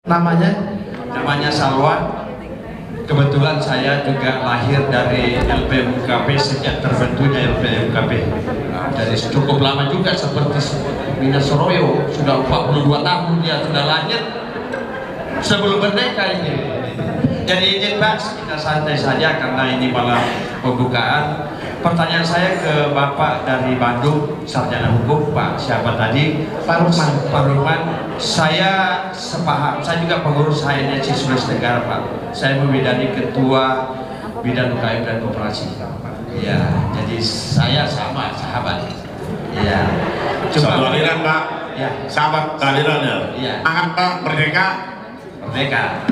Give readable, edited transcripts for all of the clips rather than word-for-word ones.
Namanya Salwan. Kebetulan saya juga lahir dari LPMKP sejak terbentuknya LPMKP. Dari cukup lama juga seperti Mina Soroyo, sudah 42 tahun dia sudah lahir sebelum merdeka ini. Jadi izin Pak, kita santai saja karena ini malam pembukaan. Pertanyaan saya ke Bapak dari Bandung, sarjana hukum, Pak siapa tadi? Pak Rukman. Saya sepaham, saya juga pengurus HNSI Sulawesi Tenggara, Pak. Saya membidani ketua bidang UKM dan koperasi. Ya, jadi saya sama sahabat. Ya. Satu aliran, Pak. Ya. Sahabat aliran ya. Ya. Angkat Pak, merdeka.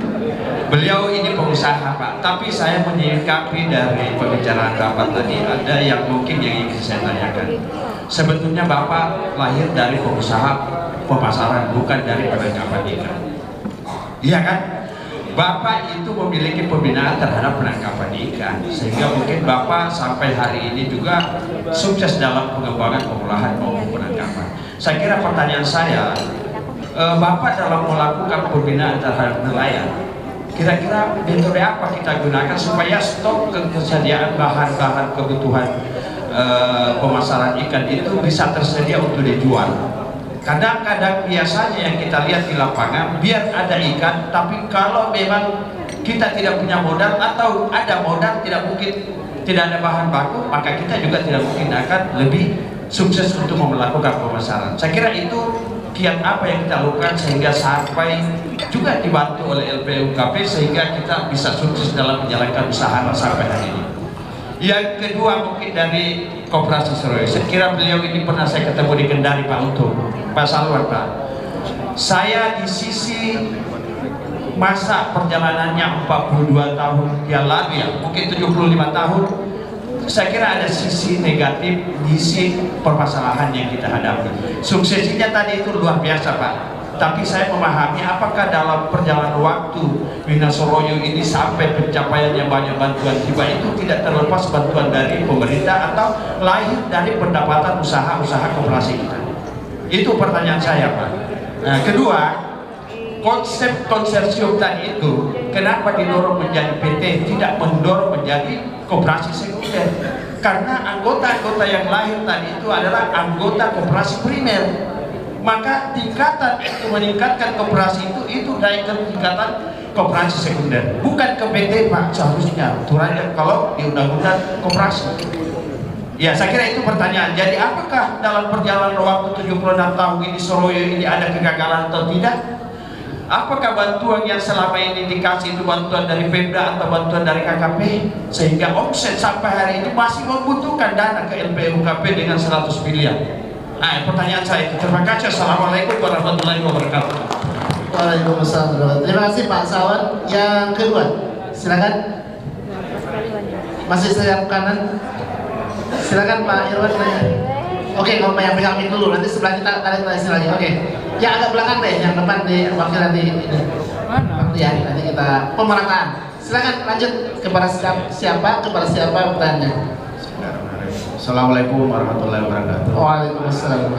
Beliau ini pengusaha, Pak, tapi saya menyikapi dari pembicaraan Bapak tadi ada yang mungkin yang ingin saya tanyakan. Sebetulnya Bapak lahir dari pengusaha pemasaran, bukan dari penangkapan ikan. Iya kan? Bapak itu memiliki pembinaan terhadap penangkapan ikan, sehingga mungkin Bapak sampai hari ini juga sukses dalam pengembangan pengolahan maupun penangkapan. Saya kira pertanyaan saya, Bapak dalam melakukan pembinaan terhadap nelayan, kira-kira metode apa kita gunakan supaya stok ketersediaan bahan-bahan kebutuhan pemasaran ikan itu bisa tersedia untuk dijual? Kadang-kadang biasanya yang kita lihat di lapangan, biar ada ikan, tapi kalau memang kita tidak punya modal atau ada modal tidak mungkin tidak ada bahan baku, maka kita juga tidak mungkin akan lebih sukses untuk melakukan pemasaran. Saya kira itu kiat apa yang kita lakukan sehingga sampai juga dibantu oleh LPMKP sehingga kita bisa sukses dalam menjalankan usaha sampai hari ini. Yang kedua mungkin dari Koperasi Soroyo. Saya kira beliau ini pernah saya ketemu di Kendari, Pak Untung, Pak Salwan, Pak. Saya di sisi masa perjalanannya 42 tahun yang lalu ya, mungkin 75 tahun, saya kira ada sisi negatif di sisi permasalahan yang kita hadapi. Suksesinya tadi itu luar biasa, Pak. Tapi saya memahami apakah dalam perjalanan waktu Mina Soroyo ini sampai pencapaiannya banyak bantuan tiba itu tidak terlepas bantuan dari pemerintah atau lahir dari pendapatan usaha-usaha koperasi kita. Itu pertanyaan saya, Pak. Nah, kedua, konsep konsorsium tadi itu kenapa didorong menjadi PT, tidak mendorong menjadi koperasi sekunder? Karena anggota-anggota yang lahir tadi itu adalah anggota koperasi primer. Maka tingkatan itu meningkatkan koperasi itu naik ke tingkatan koperasi sekunder, bukan ke PT, Pak. Seharusnya aturannya kalau di undang-undang koperasi. Ya, saya kira itu pertanyaan. Jadi apakah dalam perjalanan waktu 76 tahun ini Soroyo ini ada kegagalan atau tidak? Apakah bantuan yang selama ini dikasih itu bantuan dari Pemda atau bantuan dari KKP sehingga omset sampai hari ini masih membutuhkan dana ke LPMKP dengan 100 miliar? Nah, pertanyaan saya itu. Terima kasih. Assalamualaikum warahmatullahi wabarakatuh. Waalaikumsalam. Terima kasih Pak Salwan. Yang kedua, silakan. Masih sayap kanan. Silakan Pak Irwan. Oke, kalau yang pegang mic dulu, nanti sebelah kita tarik lagi. Oke. Yang agak belakang deh, yang depan di wakil nanti ini. Ya, nanti kita pemerataan. Silakan lanjut kepada siapa pertanyaannya. Assalamualaikum warahmatullahi wabarakatuh. Waalaikumsalam.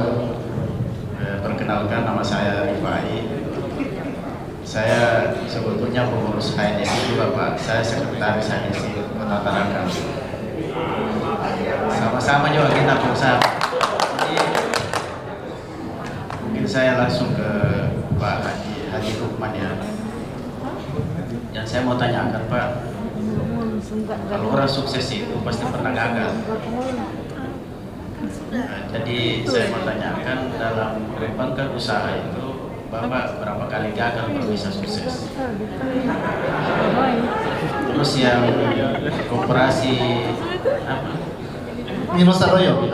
Perkenalkan, nama saya Rifai. Saya sebetulnya pengurus HNSI juga, Pak. Saya sekretaris HNSI Kota Tarakan. Sama-sama juga kita pengusaha. Jadi mungkin saya langsung ke Pak Haji Rukman ya. Yang saya mau tanyakan, Pak, kalau orang sukses itu pasti pernah gagal. Nah, jadi saya mau tanyakan dalam mengembangkan usaha itu Bapak berapa kali gagal baru bisa sukses? Terus yang koperasi apa? Mina Soroyo.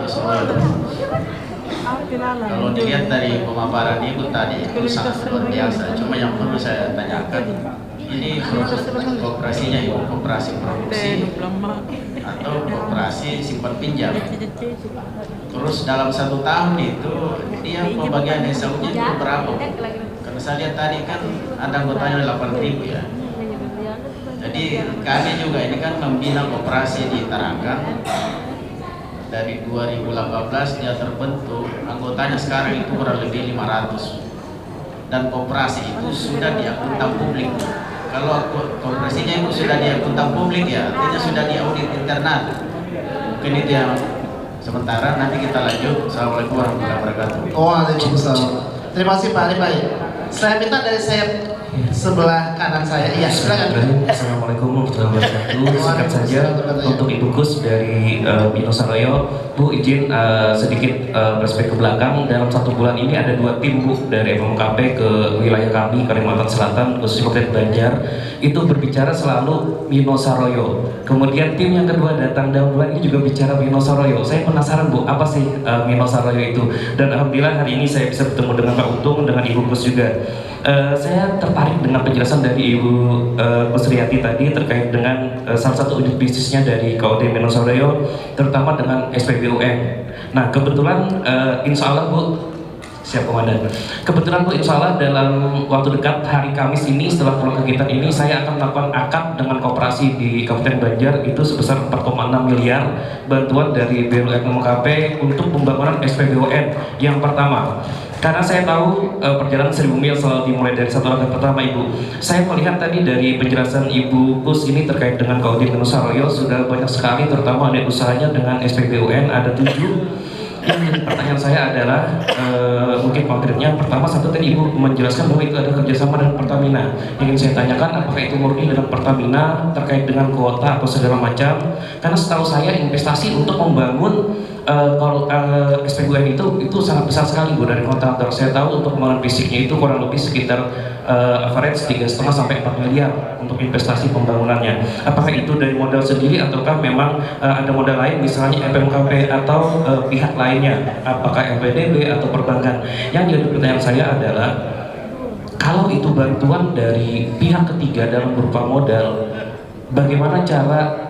Kalau dilihat dari pemaparan Ibu tadi itu sangat luar biasa. Cuma yang perlu saya tanyakan, ini kooperasinya itu kooperasi produksi atau kooperasi simpan pinjam. Terus dalam 1 tahun itu dia pembagian SAU-nya itu berapa? Karena saya lihat tadi kan ada anggotanya 8.000 ya. Jadi kami juga ini kan membina kooperasi di Tarakan. Dari 2018 dia terbentuk, anggotanya sekarang itu kurang lebih 500. dan koperasi itu sudah diakuntan publik. Kalau koperasinya itu sudah diakuntan publik ya artinya sudah diaudit internal. Mungkin itu yang sementara, nanti kita lanjut. Assalamualaikum warahmatullahi wabarakatuh. Waalaikumsalam. Terima kasih Pak Arif. Saya minta dari saya sebelah kanan saya. Iya, silakan. Assalamualaikum warahmatullahi wabarakatuh. Singkat saja untuk Ibu Kus dari Bino Saroyo, Bu izin sedikit flashback ke belakang. Dalam 1 bulan ini ada 2 tim Bu dari FMKP ke wilayah kami Kalimantan Selatan, khususnya Kabupaten Banjar, itu berbicara selalu Bino Saroyo. Kemudian tim yang kedua datang dalam bulan ini juga bicara Bino Saroyo. Saya penasaran Bu, apa sih Bino Saroyo itu? Dan alhamdulillah hari ini saya bisa bertemu dengan Pak Untung, dengan Ibu Kus juga. Saya tertarik dengan penjelasan dari Ibu Kusriyati tadi terkait dengan salah satu unit bisnisnya dari KOD Bino Saroyo, terutama dengan SPBUM. Nah kebetulan insya Allah Bu, siap komandan. Kebetulan Bu, insya Allah dalam waktu dekat hari Kamis ini setelah pulang kegiatan ini saya akan melakukan akad dengan koperasi di Kabupaten Banjar itu sebesar 4,6 miliar bantuan dari BUMKP untuk pembangunan SPBUM yang pertama. Karena saya tahu perjalanan 1000 mil selalu dimulai dari satu langkah pertama Ibu. Saya melihat tadi dari penjelasan Ibu Kus ini terkait dengan KOD Bino Saroyo sudah banyak sekali, terutama unit usahanya dengan SPBUM ada 7. Yang jadi pertanyaan saya adalah mungkin konkretnya pertama satu tadi Ibu menjelaskan bahwa itu ada kerjasama dengan Pertamina. Yang ingin saya tanyakan apakah itu murni dengan Pertamina terkait dengan kuota atau segala macam? Karena setahu saya investasi untuk membangun SPBUM itu sangat besar sekali Bu dari kontraktor. Saya tahu untuk pembangunan fisiknya itu kurang lebih sekitar average 3,5 sampai 4 miliar untuk investasi pembangunannya. Apakah itu dari modal sendiri ataukah memang ada modal lain misalnya FMKP atau pihak lainnya, apakah LPDB atau perbankan? Yang jadi pertanyaan saya adalah kalau itu bantuan dari pihak ketiga dalam berupa modal, bagaimana cara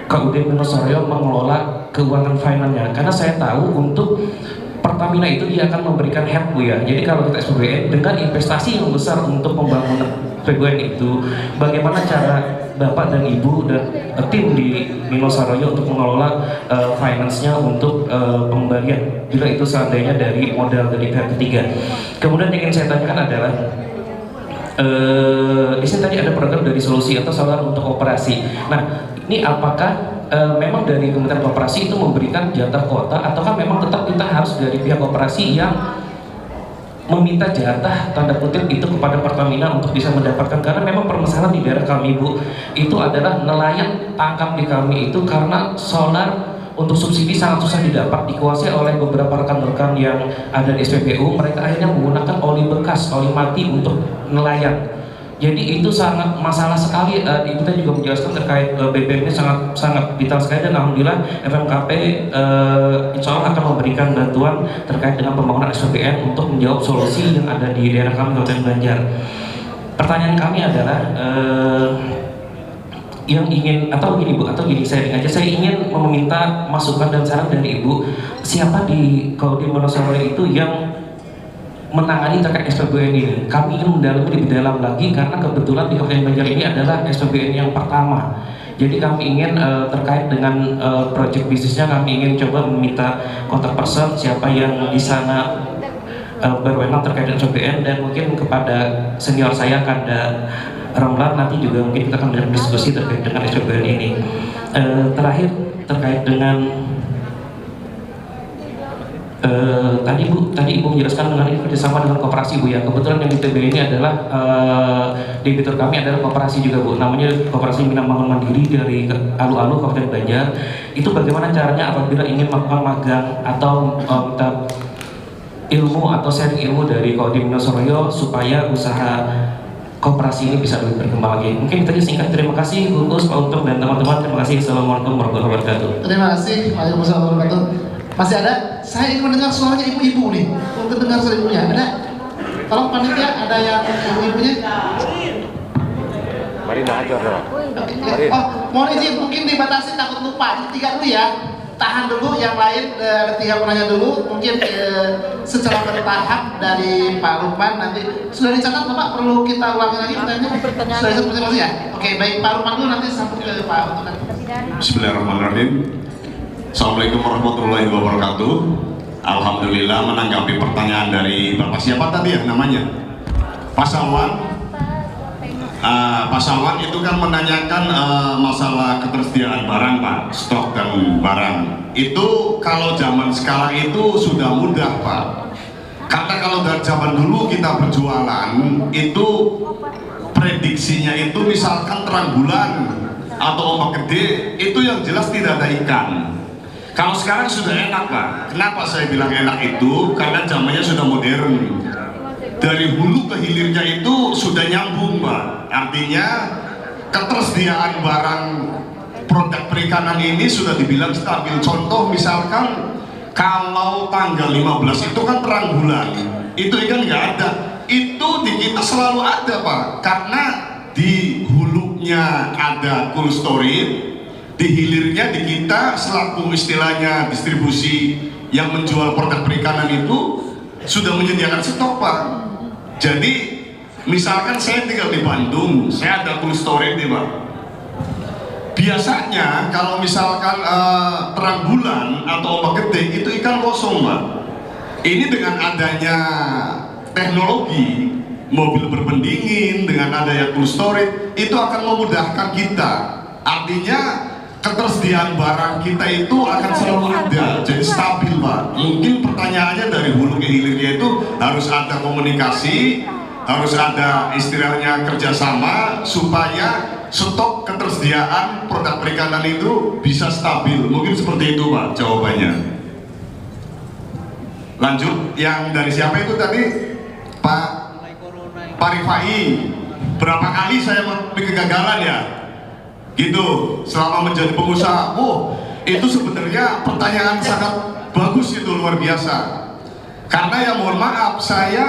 KUD Bino Saroyo mengelola keuangan finance-nya? Karena saya tahu untuk Pertamina itu dia akan memberikan help Bu ya. Jadi kalau kita SPBN dengan investasi yang besar untuk pembangunan SPBN itu, bagaimana cara Bapak dan Ibu dan tim di Bino Saroyo untuk mengelola finance-nya untuk pengembalian bila itu seandainya dari modal dari pihak ketiga? Kemudian yang ingin saya tanyakan adalah di sini tadi ada program dari solusi atau saluran untuk operasi. Nah, ini apakah memang dari Kementerian Koperasi itu memberikan jatah kuota ataukah memang tetap kita harus dari pihak koperasi yang meminta jatah tanda kutip itu kepada Pertamina untuk bisa mendapatkan? Karena memang permasalahan di daerah kami Bu itu adalah nelayan tangkap di kami itu karena solar untuk subsidi sangat susah didapat, dikuasai oleh beberapa rekan-rekan yang ada di SPBU. Mereka akhirnya menggunakan oli bekas, oli mati untuk nelayan. Jadi itu sangat masalah sekali. Kita juga menjelaskan terkait BBM ini sangat vital sekali, dan alhamdulillah FMKP insya Allah akan memberikan bantuan terkait dengan pembangunan SPBN untuk menjawab solusi yang ada di daerah kami Kabupaten Banjar. Pertanyaan kami adalah yang ingin atau gini Bu, atau gini saya ingin meminta masukan dan saran dari Ibu, siapa di KOD Bino Saroyo itu yang menangani terkait SPBN ini? Kami ingin mendalami lebih dalam lagi karena kebetulan di Kabupaten Banjar ini adalah SPBN yang pertama. Jadi kami ingin terkait dengan project bisnisnya, kami ingin coba meminta kontak person siapa yang di sana berwenang terkait dengan SPBN, dan mungkin kepada senior saya Kanda Ramlan nanti juga mungkin kita akan berdiskusi terkait dengan SPBN ini. Terakhir terkait dengan tadi Ibu menjelaskan dengan ini kerjasama dengan koperasi Bu ya. Kebetulan yang di TB ini adalah debitur kami adalah koperasi juga Bu, namanya Koperasi Minang Bangun Mandiri dari Alu-Alu Kabupaten Banjar. Itu bagaimana caranya apabila ingin melakukan magang atau minta ilmu atau sharing ilmu dari KOD Bino Saroyo supaya usaha koperasi ini bisa lebih berkembang lagi? Mungkin tadi singkat. Terima kasih Bu Kus, Pak Untung dan teman-teman. Terima kasih. Assalamualaikum warahmatullahi wabarakatuh. Terima kasih. Waalaikumsalam warahmatullahi wabarakatuh. Masih ada? Saya ingin mendengar suaranya ibu-ibu nih. Untuk dengar suara ibunya. Ada? Tolong panitia, ada yang ibu-ibunya? Mari aja dong. Oh, mohon izin, mungkin dibatasi, takut lupa. Jadi 3 dulu ya. Tahan dulu, yang lain ada 3 penanya dulu. Mungkin secara bertahap dari Pak Lukman nanti. Sudah dicatat Bapak? Perlu kita ulangi lagi pertanyaannya? Sudah dicatat masing-masing ya? Oke, baik Pak Lukman dulu, nanti sambut ke Pak Untung. Bismillahirrahmanirrahim. Assalamualaikum warahmatullahi wabarakatuh. Alhamdulillah, menanggapi pertanyaan dari Bapak siapa tadi ya namanya? Pak Salwan itu kan menanyakan masalah ketersediaan barang, Pak, stok dan barang. Itu kalau zaman sekarang itu sudah mudah, Pak. Karena kalau dari zaman dulu kita berjualan, itu prediksinya itu misalkan terang bulan atau ombak gede, itu yang jelas tidak ada ikan. Kalau sekarang sudah enak, Pak. Kenapa saya bilang enak itu? Karena zamannya sudah modern. Dari hulu ke hilirnya itu sudah nyambung, Pak. Artinya ketersediaan barang produk perikanan ini sudah dibilang stabil. Contoh misalkan kalau tanggal 15 itu kan terang bulan, itu ikan nggak ada. Itu di kita selalu ada, Pak. Karena di hulunya ada cold storage, di hilirnya di kita selaku istilahnya distribusi yang menjual produk perikanan itu sudah menyediakan stok, Pak. Jadi misalkan saya tinggal di Bandung, saya ada cold storage nih, Pak. Biasanya kalau misalkan terang bulan atau ombak gede itu ikan kosong, Pak. Ini dengan adanya teknologi mobil berpendingin, dengan adanya cold storage, itu akan memudahkan kita. Artinya ketersediaan barang kita itu akan selalu ada, jadi stabil, Pak. Mungkin pertanyaannya dari hulu ke hilirnya itu harus ada komunikasi, harus ada istilahnya kerjasama supaya stok ketersediaan produk perikanan itu bisa stabil. Mungkin seperti itu, Pak, jawabannya. Lanjut, yang dari siapa itu tadi? Pak Rifai. Berapa kali saya mengalami kegagalan ya? Gitu, selama menjadi pengusaha. Oh, itu sebenarnya pertanyaan sangat bagus, itu luar biasa. Karena ya mohon maaf, saya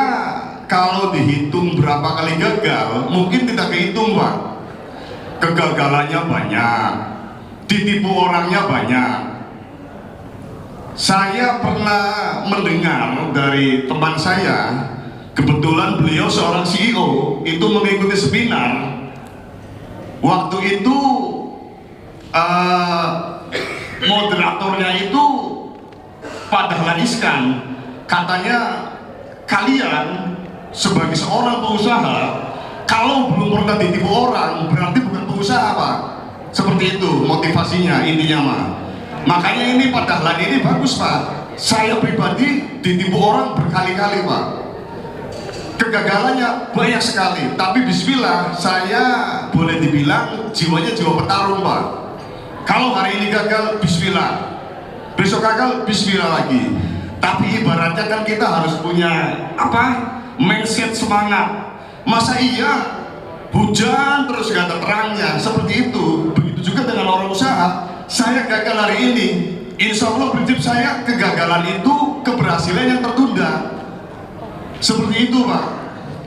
kalau dihitung berapa kali gagal, mungkin tidak kehitung, Pak. Kegagalannya banyak, ditipu orangnya banyak. Saya pernah mendengar dari teman saya, kebetulan beliau seorang CEO, itu mengikuti seminar. Waktu itu moderatornya itu Pak Dahlan Iskan, katanya kalian sebagai seorang pengusaha kalau belum pernah ditipu orang berarti bukan pengusaha, Pak. Seperti itu motivasinya intinya, mah. Makanya ini Pak Dahlan ini bagus, Pak. Saya pribadi ditipu orang berkali-kali, Pak. Kegagalannya banyak sekali, tapi bismillah saya boleh dibilang jiwanya jiwa petarung, Pak. Kalau hari ini gagal, bismillah. Besok gagal, bismillah lagi. Tapi ibaratnya kan kita harus punya mindset semangat. Masa iya hujan terus gak ada terangnya, seperti itu. Begitu juga dengan orang usaha. Saya gagal hari ini, insya Allah prinsip saya kegagalan itu keberhasilan yang tertunda. Seperti itu, Pak.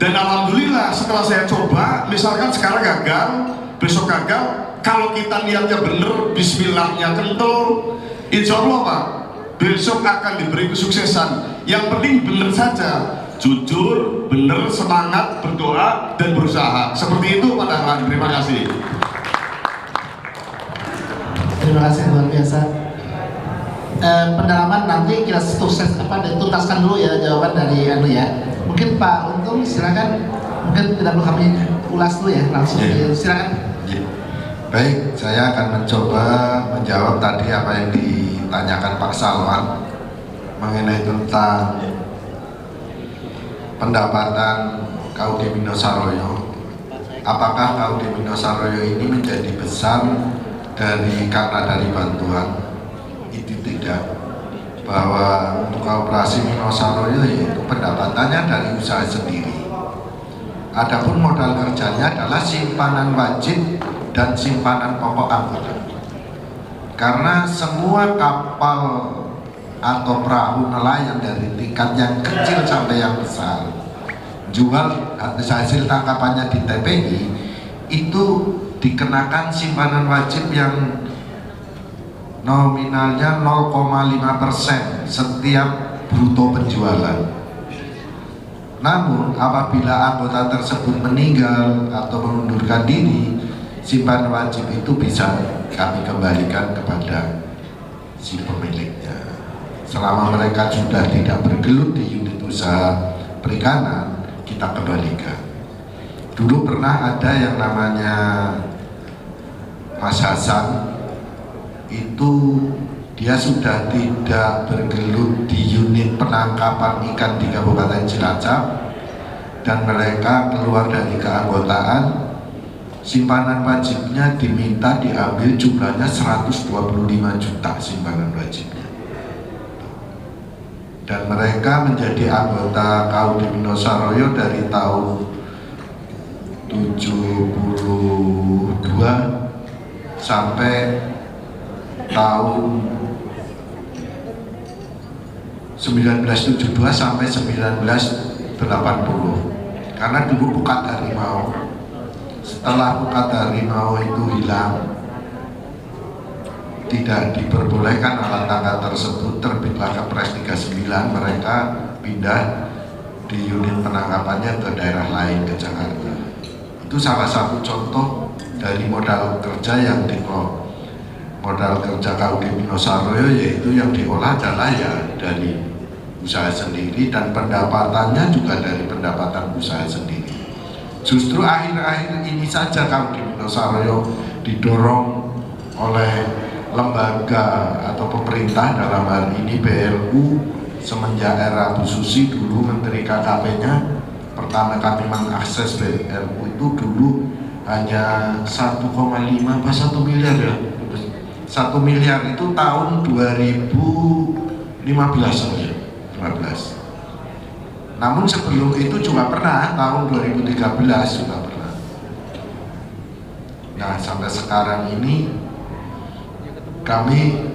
Dan alhamdulillah setelah saya coba, misalkan sekarang gagal, besok gagal, kalau kita niatnya bener, bismillahnya kental, insya Allah, Pak, besok akan diberi kesuksesan. Yang penting bener saja, jujur, bener, semangat, berdoa, dan berusaha. Seperti itu, Pak Dahlan. Terima kasih. Terima kasih, luar biasa. Pendalaman nanti kita sukses dituntaskan dulu ya jawaban dari Anu ya. Mungkin Pak Untung silakan, mungkin tidak perlu kami ulas dulu ya, langsung silakan. Baik, saya akan mencoba menjawab tadi apa yang ditanyakan Pak Salwan mengenai tentang pendapatan KUD Minosaroyo. Apakah KUD Minosaroyo ini menjadi besar karena dari bantuan? Itu tidak, bahwa untuk operasi Minosaroyo yaitu pendapatannya dari usaha sendiri. Adapun modal kerjanya adalah simpanan wajib dan simpanan pokok anggota. Karena semua kapal atau perahu nelayan dari tingkat yang kecil sampai yang besar jual hasil tangkapannya di TPI itu dikenakan simpanan wajib yang nominalnya 0,5% setiap bruto penjualan. Namun apabila anggota tersebut meninggal atau mengundurkan diri, simpanan wajib itu bisa kami kembalikan kepada si pemiliknya. Selama mereka sudah tidak bergelut di unit usaha perikanan, kita kembalikan. Dulu pernah ada yang namanya Mas Hasan, itu dia sudah tidak bergelut di unit penangkapan ikan di Kabupaten Cilacap, dan mereka keluar dari keanggotaan. Simpanan wajibnya diminta diambil, jumlahnya 125 juta simpanan wajibnya, dan mereka menjadi anggota KUD Minosaroyo dari tahun 72 sampai tahun 1972 sampai 1980, karena dulu pukat harimau. Setelah pukat harimau itu hilang, tidak diperbolehkan alat tangkap tersebut, terbitlah Kepres 39, mereka pindah di unit penangkapannya ke daerah lain, ke Jakarta. Itu salah satu contoh dari modal kerja yang modal kerja KUD Minosaroyo, yaitu yang diolah adalah ya dari usaha sendiri, dan pendapatannya juga dari pendapatan usaha sendiri. Justru akhir-akhir ini saja KUD Minosaroyo didorong oleh lembaga atau pemerintah, dalam hal ini BLU, semenjak era Bu Susi dulu Menteri KKP-nya. Pertama kami mengakses BLU itu dulu hanya 1,5 apa 1 miliar ya. 1 miliar itu tahun 2015 saja, 15. Namun sebelum itu juga pernah, tahun 2013 juga pernah. Nah, sampai sekarang ini kami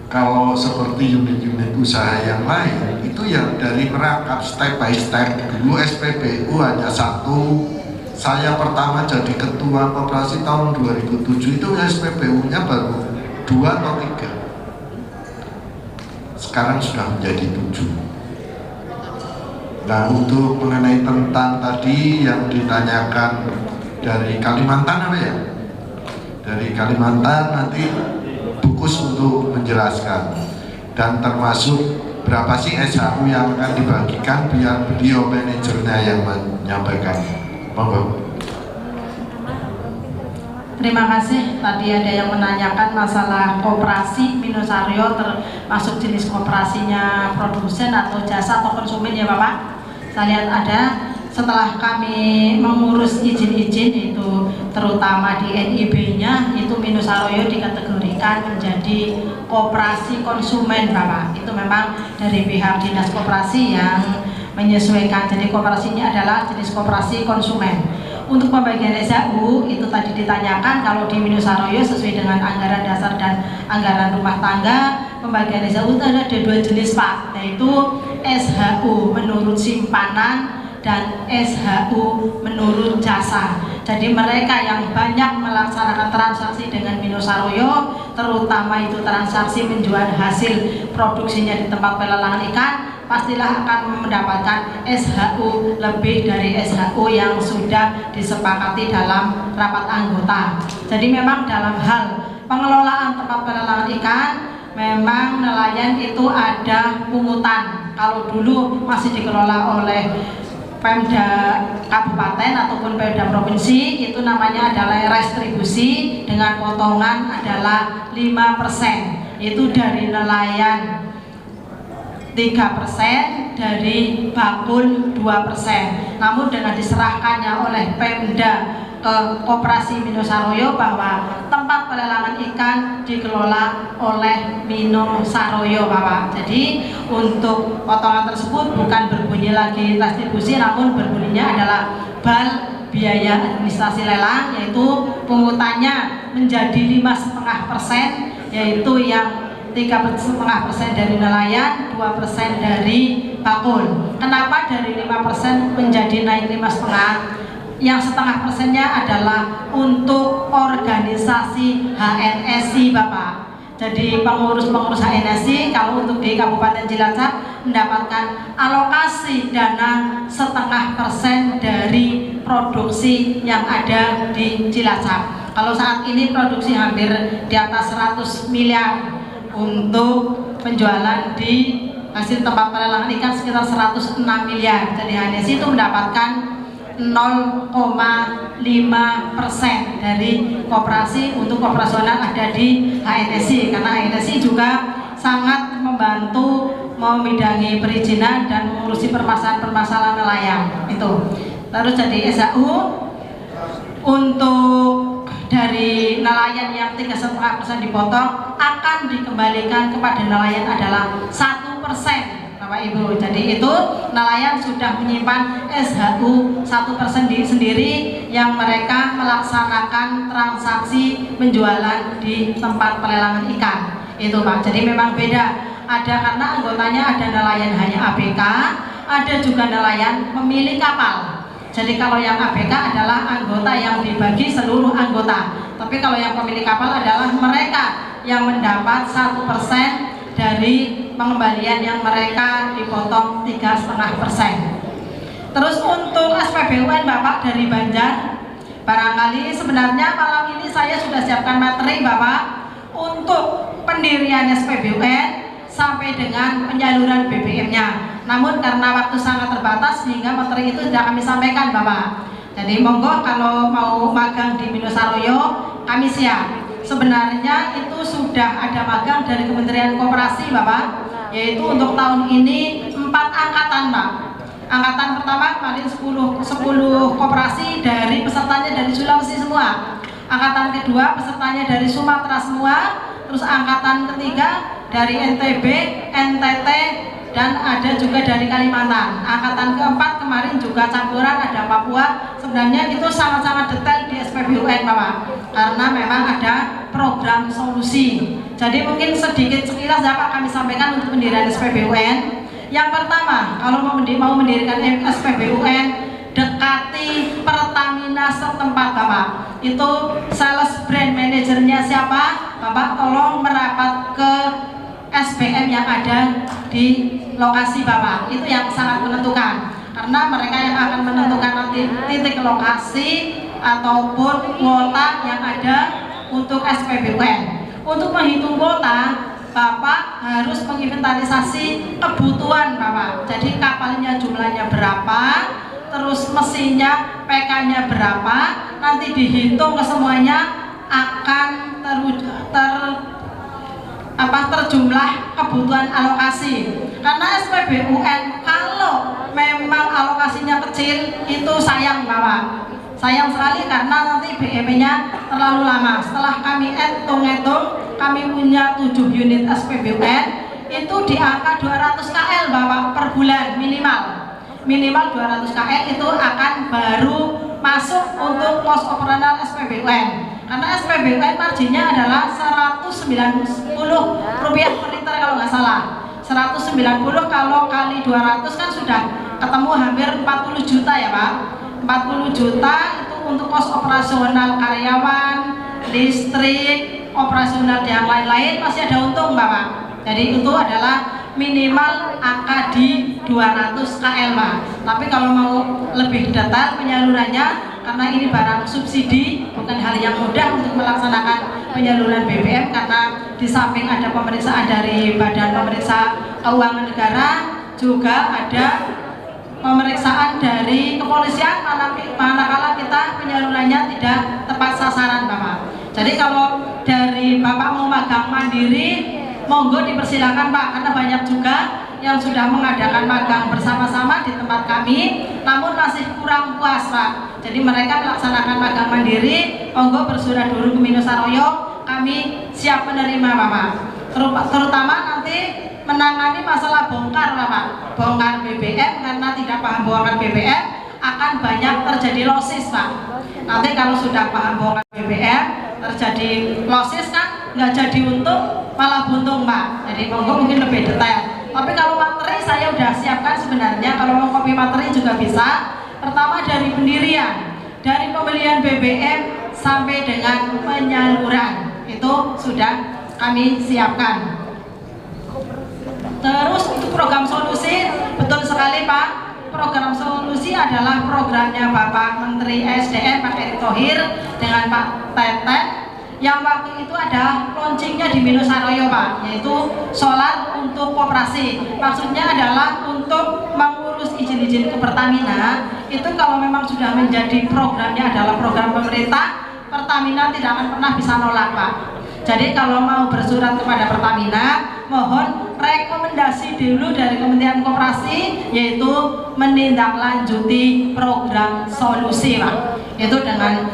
kalau seperti unit-unit usaha yang lain itu yang dari merangkap step by step. Dulu SPBU hanya satu, saya pertama jadi ketua koperasi tahun 2007 itu SPBU-nya baru 2 atau 3, sekarang sudah menjadi 7. Nah, untuk mengenai tentang tadi yang ditanyakan dari Kalimantan apa ya? Dari Kalimantan nanti Bukus untuk menjelaskan, dan termasuk berapa sih SHU yang akan dibagikan, biar beliau manajernya yang menyampaikan. Monggo. Terima kasih. Tadi ada yang menanyakan masalah koperasi Minosaroyo, termasuk jenis koperasinya produsen atau jasa atau konsumen ya Bapak. Saya lihat ada. Setelah kami mengurus izin-izin itu terutama di NIB-nya, itu Minosaroyo dikategorikan menjadi koperasi konsumen Bapak. Itu memang dari pihak Dinas Koperasi yang menyesuaikan. Jadi koperasinya adalah jenis koperasi konsumen. Untuk pembagian SHU itu tadi ditanyakan, kalau di Minosaroyo sesuai dengan anggaran dasar dan anggaran rumah tangga, pembagian SHU itu ada 2 jenis Pak, yaitu SHU menurut simpanan dan SHU menurut jasa. Jadi mereka yang banyak melaksanakan transaksi dengan Minosaroyo, terutama itu transaksi menjual hasil produksinya di tempat pelelangan ikan, pastilah akan mendapatkan SHU lebih dari SHU yang sudah disepakati dalam rapat anggota. Jadi memang dalam hal pengelolaan tempat pelelangan ikan, memang nelayan itu ada pungutan. Kalau dulu masih dikelola oleh Pemda Kabupaten ataupun Pemda Provinsi, itu namanya adalah restribusi dengan potongan adalah 5%. Itu dari nelayan 3%, dari bakul 2%. Namun dengan diserahkannya oleh Pemda ke Koperasi Minosaroyo bahwa tempat pelelangan ikan dikelola oleh Minosaroyo Bapak. Jadi untuk potongan tersebut bukan berbunyi lagi restribusi, namun berbunyinya adalah BAL, biaya administrasi lelang, yaitu pungutannya menjadi 5,5%, yaitu yang 3,5% dari nelayan, 2% dari bakul. Kenapa dari 5% menjadi naik 5,5%? Yang 0,5%-nya adalah untuk organisasi HNSI Bapak. Jadi pengurus-pengurus HNSI kalau untuk di Kabupaten Cilacap mendapatkan alokasi dana 0,5% dari produksi yang ada di Cilacap. Kalau saat ini produksi hampir di atas 100 miliar, untuk penjualan di hasil tempat pelelangan ikan sekitar 106 miliar. Jadi HNSI itu mendapatkan 0,5% dari koperasi untuk operasional ada di HNSI, karena HNSI juga sangat membantu membidangi perizinan dan mengurusi permasalahan nelayan itu. Terus jadi SHU untuk dari nelayan yang 3,5% dipotong akan dikembalikan kepada nelayan adalah 1%. Bapak Ibu, jadi itu nelayan sudah menyimpan SHU 1% sendiri yang mereka melaksanakan transaksi penjualan di tempat pelelangan ikan itu Pak. Jadi memang beda, ada karena anggotanya ada nelayan hanya ABK, ada juga nelayan pemilik kapal. Jadi kalau yang ABK adalah anggota yang dibagi seluruh anggota, tapi kalau yang pemilik kapal adalah mereka yang mendapat 1% dari pengembalian yang mereka dipotong 3,5%. Terus untuk SPBUN Bapak dari Banjar, barangkali sebenarnya malam ini saya sudah siapkan materi Bapak untuk pendirian SPBUN sampai dengan penyaluran BBM-nya. Namun karena waktu sangat terbatas sehingga materi itu tidak kami sampaikan Bapak. Jadi monggo kalau mau magang di Minosaroyo kami siap. Sebenarnya itu sudah ada magang dari Kementerian Koperasi Bapak, yaitu untuk tahun ini 4 angkatan Pak. Angkatan pertama kemarin 10 koperasi dari pesertanya dari Sulawesi semua. Angkatan kedua pesertanya dari Sumatera semua. Terus angkatan ketiga dari NTB, NTT, dan ada juga dari Kalimantan. Angkatan keempat kemarin juga campuran ada Papua. Sebenarnya itu sangat-sangat detail di SPBUN Bapak, karena memang ada program solusi. Jadi mungkin sedikit sekilas dapat kami sampaikan untuk pendirian SPBUN. Yang pertama, kalau mau mendirikan SPBUN, dekati Pertamina setempat Bapak. Itu sales brand manajernya siapa? Bapak tolong merapat ke SBM yang ada di lokasi Bapak. Itu yang sangat menentukan, karena mereka yang akan menentukan nanti titik lokasi ataupun kuota yang ada untuk SPBUN. Untuk menghitung kuota, Bapak harus menginventarisasi kebutuhan Bapak. Jadi kapalnya jumlahnya berapa, terus mesinnya, PK-nya berapa, nanti dihitung ke semuanya akan terjumlah kebutuhan alokasi. Karena SPBUN kalau memang alokasinya kecil itu sayang Bapak. Sayang sekali karena nanti BEP-nya terlalu lama. Setelah kami hitung-hitung, kami punya 7 unit SPBUN, itu di angka 200 KL Bapak per bulan minimal 200 KL itu akan baru masuk untuk pos operasional SPBUN. Karena SPBUN marginnya adalah 190 rupiah per liter kalau nggak salah. 190 kalau kali 200 kan sudah ketemu hampir 40 juta ya Pak. 40 juta itu untuk kos operasional karyawan, listrik, operasional yang lain-lain masih ada untung Bapak. Jadi itu adalah minimal angka di 200 KL Pak. Tapi kalau mau lebih detail penyalurannya, karena ini barang subsidi, bukan hal yang mudah untuk melaksanakan penyaluran BBM, karena di samping ada pemeriksaan dari Badan Pemeriksa Keuangan Negara, juga ada pemeriksaan dari kepolisian manakala kita penyalurannya tidak tepat sasaran Bapak. Jadi kalau dari Bapak mau magang mandiri, monggo dipersilakan Pak, karena banyak juga yang sudah mengadakan magang bersama-sama di tempat kami, namun masih kurang puas Pak. Jadi mereka melaksanakan magang mandiri, monggo bersurat dulu ke Minosaroyo, kami siap menerima Bapak. Terutama nanti menangani masalah bongkar Bapak, bongkar BBM, karena tidak paham bongkar BBM akan banyak terjadi losis Pak. Nanti kalau sudah paham bongkar BBM terjadi losis kan nggak jadi untung malah buntung Pak. Jadi monggo mungkin lebih detail. Tapi kalau materi saya udah siapkan sebenarnya, kalau mau copy materi juga bisa. Pertama dari pendirian, dari pembelian BBM sampai dengan penyaluran itu sudah kami siapkan. Terus untuk program solusi, betul sekali Pak. Program solusi adalah programnya Bapak Menteri SDM Pak Erick Thohir dengan Pak Tetet, yang waktu itu ada launchingnya di Minosaroyo Pak, yaitu solar untuk koperasi. Maksudnya adalah untuk mengurus izin izin ke Pertamina itu kalau memang sudah menjadi programnya adalah program pemerintah, Pertamina tidak akan pernah bisa nolak Pak. Jadi kalau mau bersurat kepada Pertamina, mohon rekomendasi dulu dari Kementerian Koperasi, yaitu menindaklanjuti program solusi Pak. Itu dengan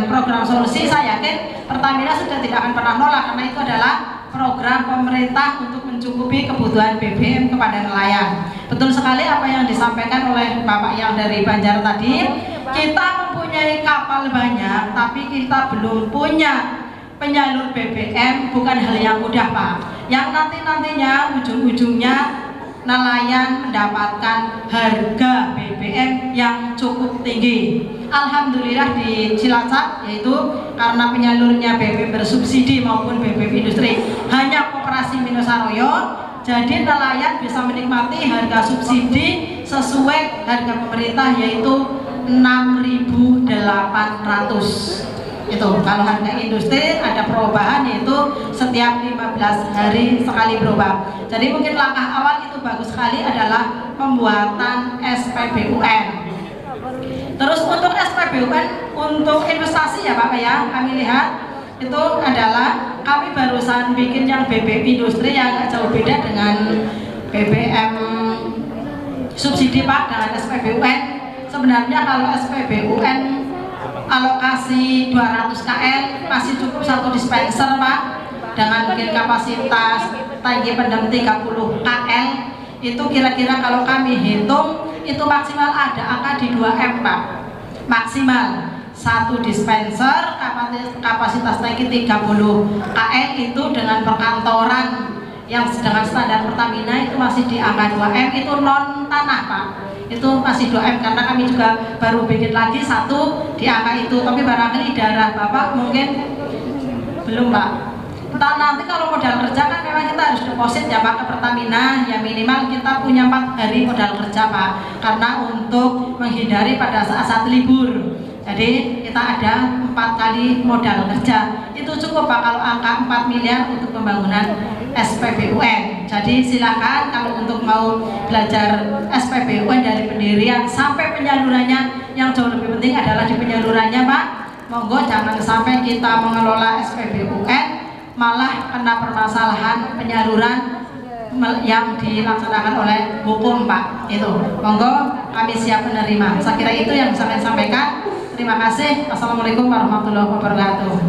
program solusi saya yakin Pertamina sudah tidak akan pernah nolak, karena itu adalah program pemerintah untuk mencukupi kebutuhan BBM kepada nelayan. Betul sekali apa yang disampaikan oleh Bapak yang dari Banjar tadi. Kita mempunyai kapal banyak, tapi kita belum punya penyalur BBM, bukan hal yang mudah Pak. Yang nantinya ujung-ujungnya nelayan mendapatkan harga BBM yang cukup tinggi. Alhamdulillah di Cilacap, yaitu karena penyalurnya BBM bersubsidi maupun BBM industri hanya Koperasi Minosaroyo, jadi nelayan bisa menikmati harga subsidi sesuai harga pemerintah, yaitu 6.800. Itu kalau harga industri ada perubahan, yaitu setiap 15 hari sekali berubah. Jadi mungkin langkah awal itu bagus sekali adalah pembuatan SPBUN. Terus untuk SPBUN untuk investasi ya Pak ya, kami lihat itu adalah kami barusan bikin yang BBM industri yang agak jauh beda dengan BBM subsidi Pak, dengan SPBUN. Sebenarnya kalau SPBUN alokasi 200 KL masih cukup satu dispenser Pak, dengan mungkin kapasitas tangki pendem 30 KL. Itu kira-kira kalau kami hitung itu maksimal ada angka di 2M Pak, maksimal satu dispenser kapasitas tangki 30 KL itu dengan perkantoran yang dengan standar Pertamina itu masih di angka 2M, itu non tanah Pak, itu masih 2M karena kami juga baru bikin lagi satu di angka itu, tapi barangkali daerah Bapak mungkin belum Pak. Entah nanti kalau modal kerja kan memang kita harus deposit ya Pak ke Pertamina, ya minimal kita punya 4 hari modal kerja Pak, karena untuk menghindari pada saat-saat libur. Jadi kita ada 4 kali modal kerja, itu cukup Pak kalau angka 4 miliar untuk pembangunan SPBUN. Jadi silakan kalau untuk mau belajar SPBUN dari pendirian sampai penyalurannya, yang jauh lebih penting adalah di penyalurannya Pak. Monggo jangan sampai kita mengelola SPBUN malah kena permasalahan penyaluran yang dilaksanakan oleh hukum Pak. Itu monggo kami siap menerima. Saya kira itu yang bisa saya sampaikan. Terima kasih. Assalamualaikum warahmatullahi wabarakatuh.